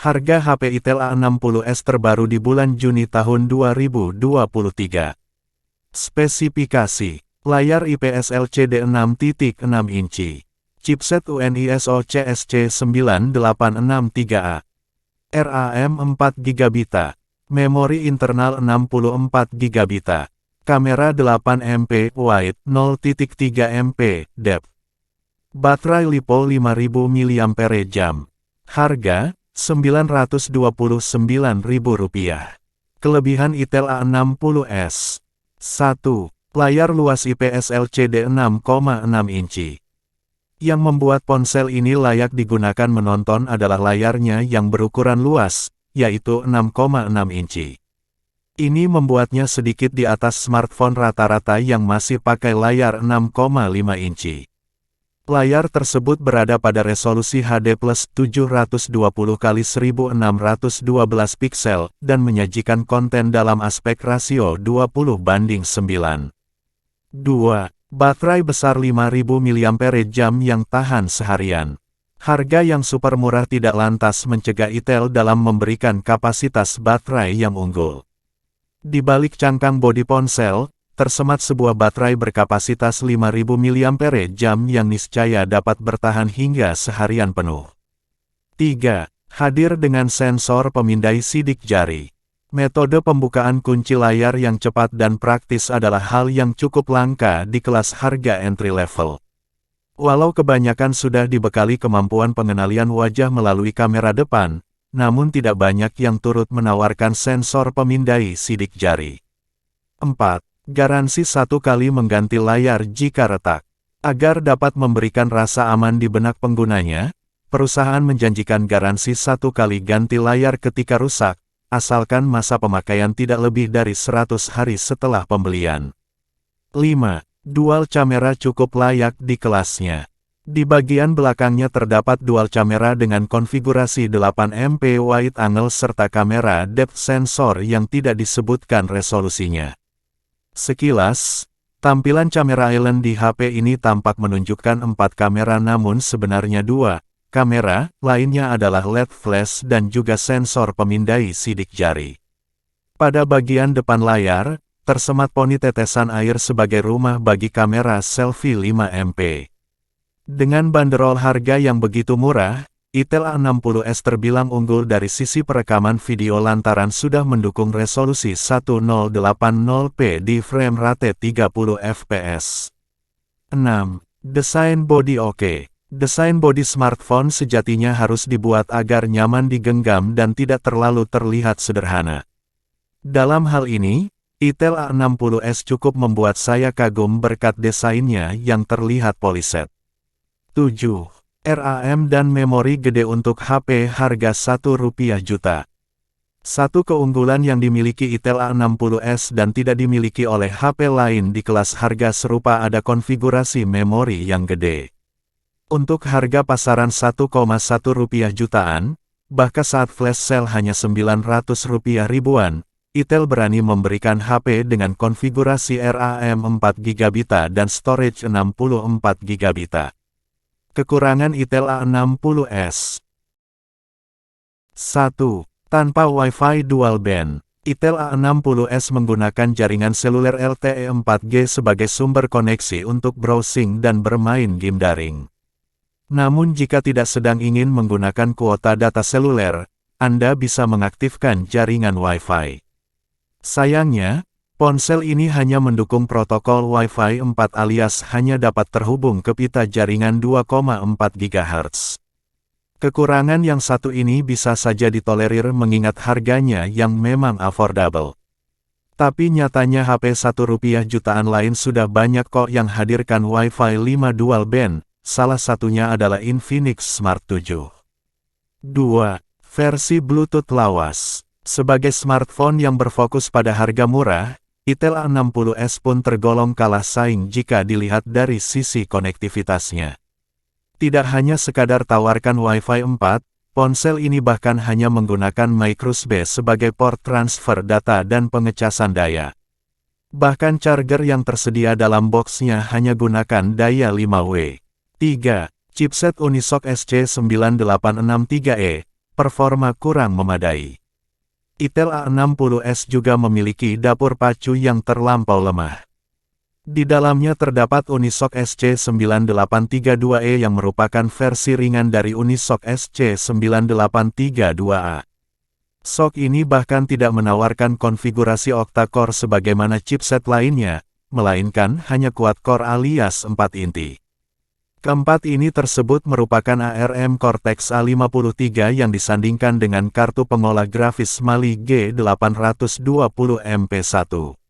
Harga HP Itel A60s terbaru di bulan Juni tahun 2023. Spesifikasi: layar IPS LCD 6.6 inci. Chipset UNISOC SC9863A. RAM 4 GB. Memori internal 64 GB. Kamera 8 MP wide, 0.3 MP depth. Baterai LiPo 5000 mAh. Harga Rp929.000. Kelebihan Itel A60s. 1. Layar luas IPS LCD 6,6 inci. Yang membuat ponsel ini layak digunakan menonton adalah layarnya yang berukuran luas, yaitu 6,6 inci. Ini membuatnya sedikit di atas smartphone rata-rata yang masih pakai layar 6,5 inci. Layar tersebut berada pada resolusi HD+ 720x1612 piksel, dan menyajikan konten dalam aspek rasio 20:9. 2. Baterai besar 5000 mAh yang tahan seharian. Harga yang super murah tidak lantas mencegah Itel dalam memberikan kapasitas baterai yang unggul. Di balik cangkang bodi ponsel, tersemat sebuah baterai berkapasitas 5000 mAh yang niscaya dapat bertahan hingga seharian penuh. 3. Hadir dengan sensor pemindai sidik jari. Metode pembukaan kunci layar yang cepat dan praktis adalah hal yang cukup langka di kelas harga entry level. Walau kebanyakan sudah dibekali kemampuan pengenalian wajah melalui kamera depan, namun tidak banyak yang turut menawarkan sensor pemindai sidik jari. 4. Garansi 1 kali mengganti layar jika retak. Agar dapat memberikan rasa aman di benak penggunanya, perusahaan menjanjikan garansi 1 kali ganti layar ketika rusak, asalkan masa pemakaian tidak lebih dari 100 hari setelah pembelian. 5. Dual kamera cukup layak di kelasnya. Di bagian belakangnya terdapat dual kamera dengan konfigurasi 8 MP wide angle serta kamera depth sensor yang tidak disebutkan resolusinya. Sekilas, tampilan kamera island di HP ini tampak menunjukkan 4 kamera namun sebenarnya 2 kamera, lainnya adalah LED flash dan juga sensor pemindai sidik jari. Pada bagian depan layar, tersemat poni tetesan air sebagai rumah bagi kamera selfie 5 MP. Dengan banderol harga yang begitu murah, Itel A60s terbilang unggul dari sisi perekaman video lantaran sudah mendukung resolusi 1080p di frame rate 30 fps. 6. Desain bodi oke. Desain bodi smartphone sejatinya harus dibuat agar nyaman digenggam dan tidak terlalu terlihat sederhana. Dalam hal ini, Itel A60s cukup membuat saya kagum berkat desainnya yang terlihat polished. 7. RAM dan memori gede untuk HP harga Rp1 juta. Satu keunggulan yang dimiliki Itel A60s dan tidak dimiliki oleh HP lain di kelas harga serupa ada konfigurasi memori yang gede. Untuk harga pasaran Rp1,1 jutaan, bahkan saat flash sale hanya Rp900 ribuan, Itel berani memberikan HP dengan konfigurasi RAM 4 GB dan storage 64 GB. Kekurangan Itel A60s. 1. Tanpa Wi-Fi dual band. Itel A60s menggunakan jaringan seluler LTE 4G sebagai sumber koneksi untuk browsing dan bermain game daring. Namun jika tidak sedang ingin menggunakan kuota data seluler, Anda bisa mengaktifkan jaringan Wi-Fi. Sayangnya, ponsel ini hanya mendukung protokol Wi-Fi 4 alias hanya dapat terhubung ke pita jaringan 2,4 GHz. Kekurangan yang satu ini bisa saja ditolerir mengingat harganya yang memang affordable. Tapi nyatanya HP Rp1 jutaan lain sudah banyak kok yang hadirkan Wi-Fi 5 dual band, salah satunya adalah Infinix Smart 7. 2. Versi Bluetooth lawas. Sebagai smartphone yang berfokus pada harga murah, Itel A60s pun tergolong kalah saing jika dilihat dari sisi konektivitasnya. Tidak hanya sekadar tawarkan Wi-Fi 4, ponsel ini bahkan hanya menggunakan microSD sebagai port transfer data dan pengecasan daya. Bahkan charger yang tersedia dalam boxnya hanya gunakan daya 5W. 3. Chipset Unisoc SC9863E. performa kurang memadai. Intel A60s juga memiliki dapur pacu yang terlampau lemah. Di dalamnya terdapat Unisoc SC9832E yang merupakan versi ringan dari Unisoc SC9832A. SoC ini bahkan tidak menawarkan konfigurasi octa-core sebagaimana chipset lainnya, melainkan hanya quad-core alias 4 inti. Keempat ini tersebut merupakan ARM Cortex A53 yang disandingkan dengan kartu pengolah grafis Mali G820 MP1.